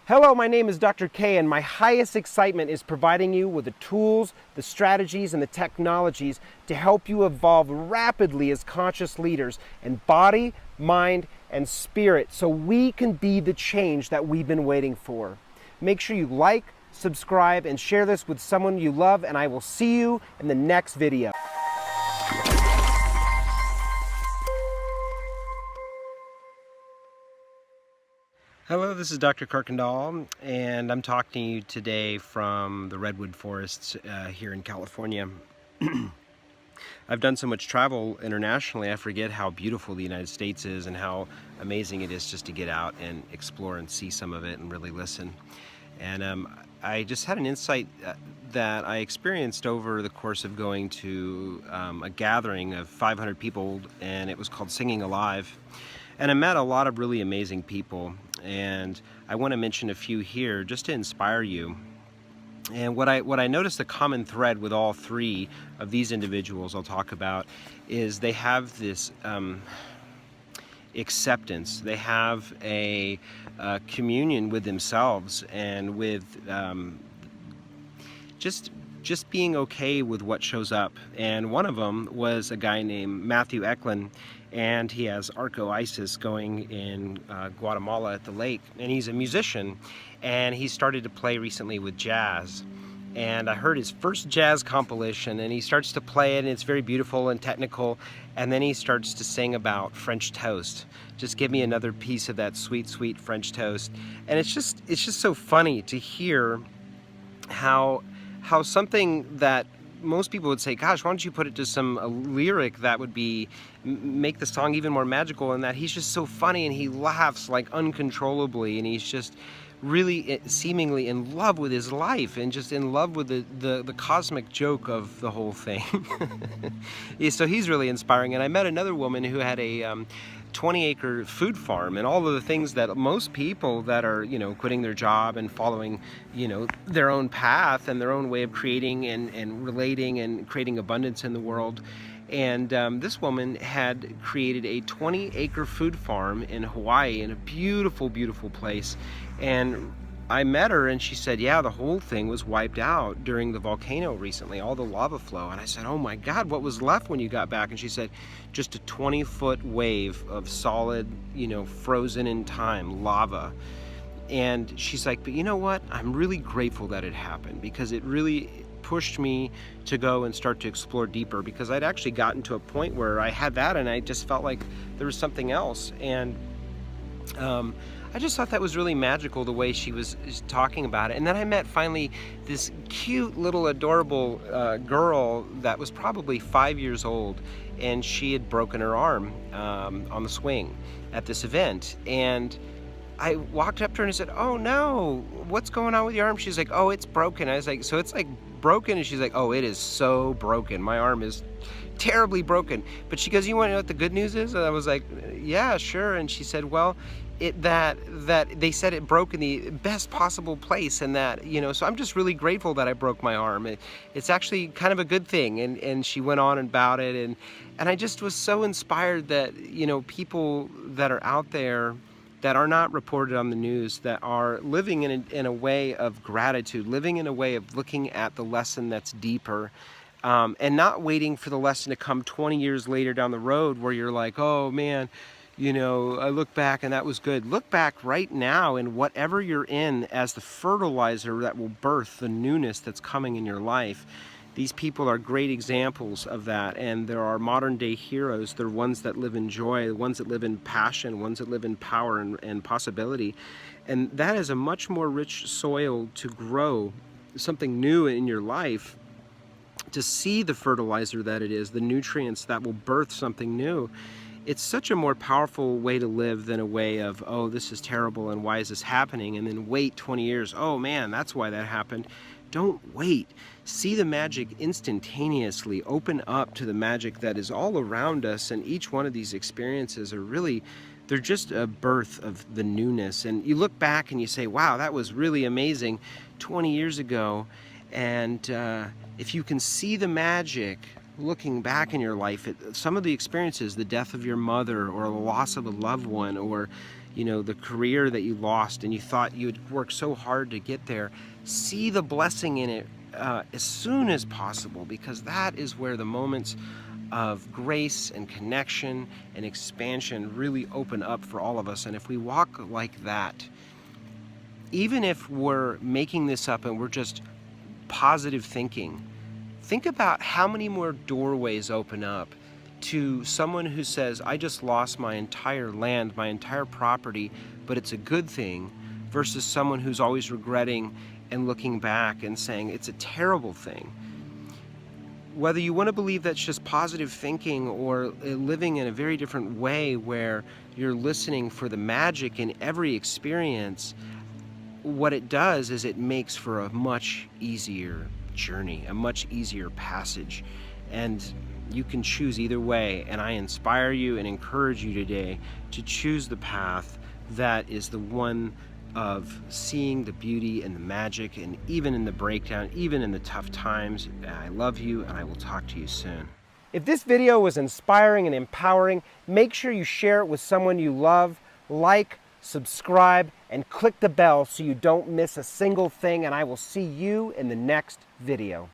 Hello, my name is Dr. K, and my highest excitement is providing you with the tools, the strategies, and the technologies to help you evolve rapidly as conscious leaders in body, mind, and spirit so we can be the change that we've been waiting for. Make sure you like, subscribe, and share this with someone you love, and I will see you in the next video. Hello, this is Dr. Kirkendall, and I'm talking to you today from the Redwood Forest here in California. I've done so much travel internationally, I forget how beautiful the United States is and how amazing it is just to get out and explore and see some of it and really listen. And I just had an insight that I experienced over the course of going to a gathering of 500 people, and it was called Singing Alive. And I met a lot of really amazing people, and I want to mention a few here just to inspire you. And what I noticed, the common thread with all three of these individuals I'll talk about is they have this acceptance. They have a communion with themselves and with just being okay with what shows up. And one of them was a guy named Matthew Eklund, and he has Arco Isis going in Guatemala at the lake, and he's a musician, and he started to play recently with jazz. And I heard his first jazz compilation, and he starts to play it, and it's very beautiful and technical, and then he starts to sing about French toast. Just give me another piece of that sweet, sweet French toast. And it's just so funny to hear how something that most people would say, gosh, why don't you put it to a lyric that would make the song even more magical, and that he's just so funny and he laughs like uncontrollably, and he's just really seemingly in love with his life and just in love with the cosmic joke of the whole thing. So he's really inspiring. And I met another woman who had a 20-acre food farm, and all of the things that most people that are, quitting their job and following, their own path and their own way of creating and relating and creating abundance in the world. And this woman had created a 20-acre food farm in Hawaii, in a beautiful, beautiful place. And I met her, and she said, yeah, the whole thing was wiped out during the volcano recently, all the lava flow. And I said, oh my God, what was left when you got back? And she said, just a 20-foot wave of solid, frozen in time lava. And she's like, but you know what? I'm really grateful that it happened, because it really pushed me to go and start to explore deeper, because I'd actually gotten to a point where I had that and I just felt like there was something else. And I just thought that was really magical, the way she was talking about it. And then I met finally this cute little adorable girl that was probably 5 years old, and she had broken her arm on the swing at this event. And I walked up to her and I said, oh no, what's going on with your arm? She's like, oh, it's broken. I was like, so it's like broken? And she's like, oh, it is so broken. My arm is terribly broken. But she goes, you want to know what the good news is? And I was like, yeah, sure. And she said, well, that they said it broke in the best possible place, and that, so I'm just really grateful that I broke my arm. It's actually kind of a good thing. And she went on about it, and I just was so inspired that, people that are out there that are not reported on the news, that are living in a way of gratitude, living in a way of looking at the lesson that's deeper, and not waiting for the lesson to come 20 years later down the road where you're like, oh man, I look back and that was good. Look back right now in whatever you're in as the fertilizer that will birth the newness that's coming in your life. These people are great examples of that, and there are modern day heroes. They're ones that live in joy, ones that live in passion, ones that live in power and possibility. And that is a much more rich soil to grow something new in your life, to see the fertilizer that it is, the nutrients that will birth something new. It's such a more powerful way to live than a way of, oh, this is terrible and why is this happening? And then wait 20 years, oh man, that's why that happened. Don't wait. See the magic instantaneously. Open up to the magic that is all around us, and each one of these experiences are really, they're just a birth of the newness. And you look back and you say, wow, that was really amazing 20 years ago. And if you can see the magic looking back in your life at some of the experiences, the death of your mother or the loss of a loved one, or you know, the career that you lost and you thought you had worked so hard to get there, see the blessing in it as soon as possible, because that is where the moments of grace and connection and expansion really open up for all of us. And if we walk like that, even if we're making this up and we're just positive thinking, think about how many more doorways open up to someone who says, I just lost my entire land, my entire property, but it's a good thing, versus someone who's always regretting and looking back and saying it's a terrible thing. Whether you want to believe that's just positive thinking or living in a very different way where you're listening for the magic in every experience, what it does is it makes for a much easier journey, a much easier passage. And you can choose either way, and I inspire you and encourage you today to choose the path that is the one of seeing the beauty and the magic, and even in the breakdown, even in the tough times. I love you, and I will talk to you soon. If this video was inspiring and empowering, make sure you share it with someone you love, like, subscribe, and click the bell so you don't miss a single thing, and I will see you in the next video.